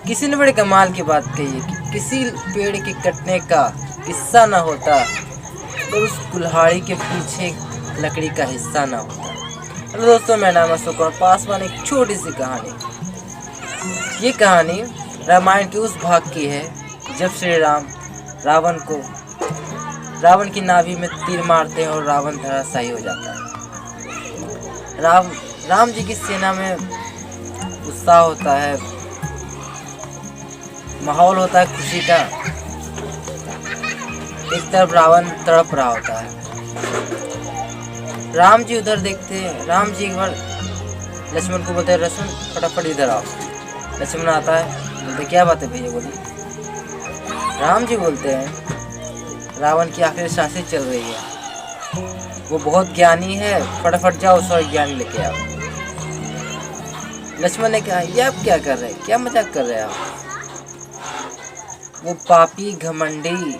किसी ने बड़े कमाल की बात कही है कि किसी पेड़ के कटने का किस्सा ना होता तो उस कुल्हाड़ी के पीछे लकड़ी का हिस्सा ना होता। हेलो दोस्तों, मैं नाम अशोक और पासवान एक छोटी सी कहानी। ये कहानी रामायण के उस भाग की है जब श्री राम रावण की नाभि में तीर मारते हैं और रावण धराशायी हो जाता है। राम जी की सेना में उत्साह होता है, माहौल होता है खुशी का। एक तरफ रावण तड़प रहा होता है। राम जी उधर देखते हैं। राम जी एक बार लक्ष्मण को बोलते हैं, लक्ष्मण फटाफट इधर आओ। लक्ष्मण आता है, बोलते क्या बात है भैया बोलिए। राम जी बोलते हैं, रावण की आखिरी सांसें चल रही है, वो बहुत ज्ञानी है, फटाफट जाओ उसका ज्ञान लेके आओ। लक्ष्मण ने कहा, ये आप क्या कर रहे हैं, क्या मजाक कर रहे हैं आप? वो पापी, घमंडी,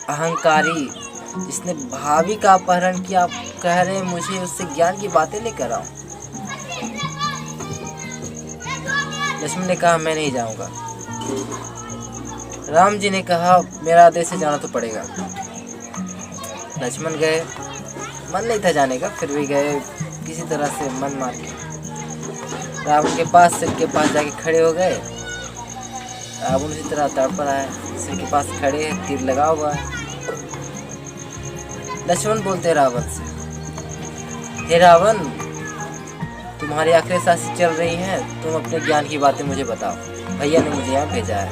अहंकारी जिसने भाभी का अपहरण किया, आप कह रहे हैं मुझे उससे ज्ञान की बातें लेकर आओ। लक्ष्मण ने कहा, मैं नहीं जाऊंगा। राम जी ने कहा, मेरा आदेश से जाना तो पड़ेगा। लक्ष्मण गए, मन नहीं था जाने का, फिर भी गए किसी तरह से मन मार के। रावण के पास, सिर के पास जाके खड़े हो गए। रावण उसी तरह तड़प रहा है, सिर के पास खड़े है, तीर लगा हुआ है। लक्ष्मण बोलते रावण से, हे रावण, तुम्हारी आखिरी सांसें चल रही हैं, तुम अपने ज्ञान की बातें मुझे बताओ, भैया ने मुझे यहाँ भेजा है।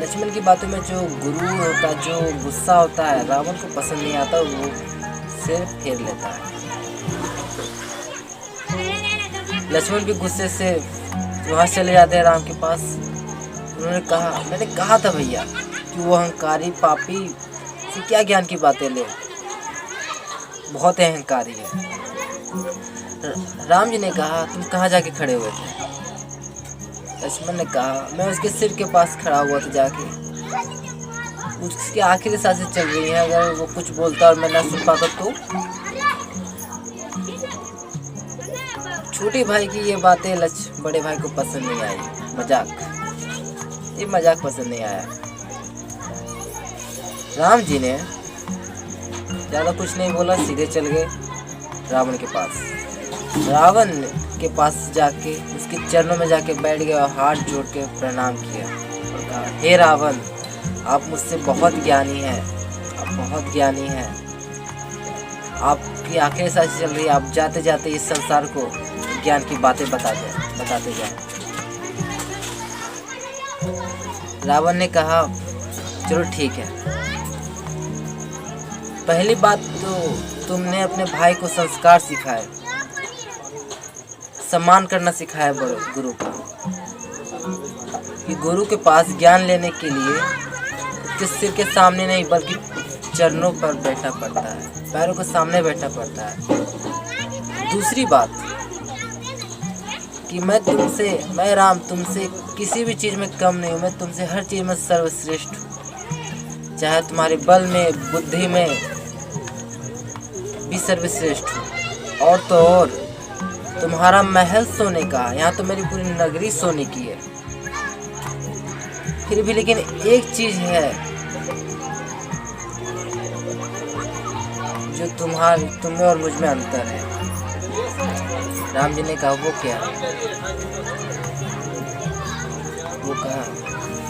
लक्ष्मण की बातों में जो गुरूर होता है, जो गुस्सा होता है, रावण को पसंद नहीं आता, वो सिर फेर लेता है। लक्ष्मण भी गुस्से से वहाँ चले जाते हैं राम के पास। उन्होंने कहा, मैंने कहा था भैया कि वो अहंकारी पापी से क्या ज्ञान की बातें ले, बहुत अहंकारी है। राम जी ने कहा, तुम कहाँ जाके खड़े हुए थे? लक्ष्मण ने कहा, मैं उसके सिर के पास खड़ा हुआ था जाके, उसकी आखिरी सांसें चल रही है, अगर वो कुछ बोलता और मैं ना सुन पाता तो। छोटे भाई की ये बातें बड़े भाई को पसंद नहीं आई, ये मजाक पसंद नहीं आया। राम जी ने ज़्यादा कुछ नहीं बोला, सीधे चल गए रावण के पास। रावण के पास जाके उसके चरणों में जाके बैठ गए और हाथ जोड़ के प्रणाम किया और कहा, हे रावण, आप मुझसे बहुत ज्ञानी हैं, आप बहुत ज्ञानी हैं, आपकी आखिरी सांसें चल रही है, आप जाते जाते इस संसार को ज्ञान की बातें बताते जाए। रावण ने कहा, चलो ठीक है, पहली बात तो तुमने अपने भाई को संस्कार सिखाए, सम्मान करना सिखाया बड़े गुरु का, कि गुरु के पास ज्ञान लेने के लिए उसके सिर के सामने नहीं बल्कि चरणों पर बैठना पड़ता है, पैरों के सामने बैठना पड़ता है। दूसरी बात कि मैं राम तुमसे किसी भी चीज़ में कम नहीं हूँ, मैं तुमसे हर चीज़ में सर्वश्रेष्ठ हूँ, चाहे तुम्हारे बल में, बुद्धि में भी सर्वश्रेष्ठ हूँ। और तो और तुम्हारा महल सोने का, यहाँ तो मेरी पूरी नगरी सोने की है। फिर भी लेकिन एक चीज़ है जो तुम्हें और मुझ में अंतर है। राम जी ने कहा, वो क्या? वो कहा,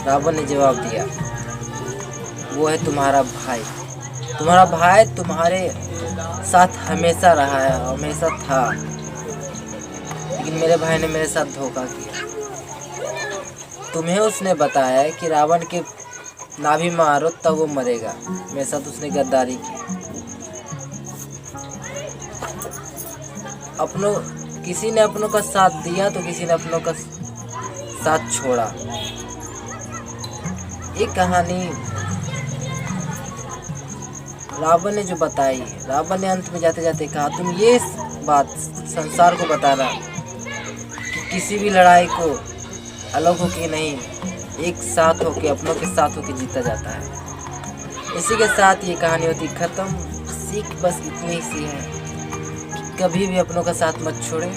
रावण ने जवाब दिया, वो है तुम्हारा भाई। तुम्हारा भाई तुम्हारे साथ हमेशा रहा है, हमेशा था, लेकिन मेरे भाई ने मेरे साथ धोखा किया। तुम्हें उसने बताया कि रावण के नाभि मारो तब वो मरेगा, मेरे साथ उसने गद्दारी की। किसी ने अपनों का साथ दिया तो किसी ने अपनों का साथ छोड़ा। एक कहानी रावण ने जो बताई, रावण ने अंत में जाते जाते कहा, तुम ये बात संसार को बताना कि किसी भी लड़ाई को अलग होके नहीं, एक साथ होके, अपनों के साथ होके जीता जाता है। इसी के साथ ये कहानी होती खत्म। सीख बस इतनी सी है कि कभी भी अपनों का साथ मत छोड़े,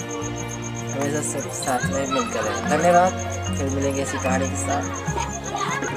हमेशा सब साथ में मिलकर रहें। धन्यवाद, फिर मिलेंगे इसी कहानी के साथ।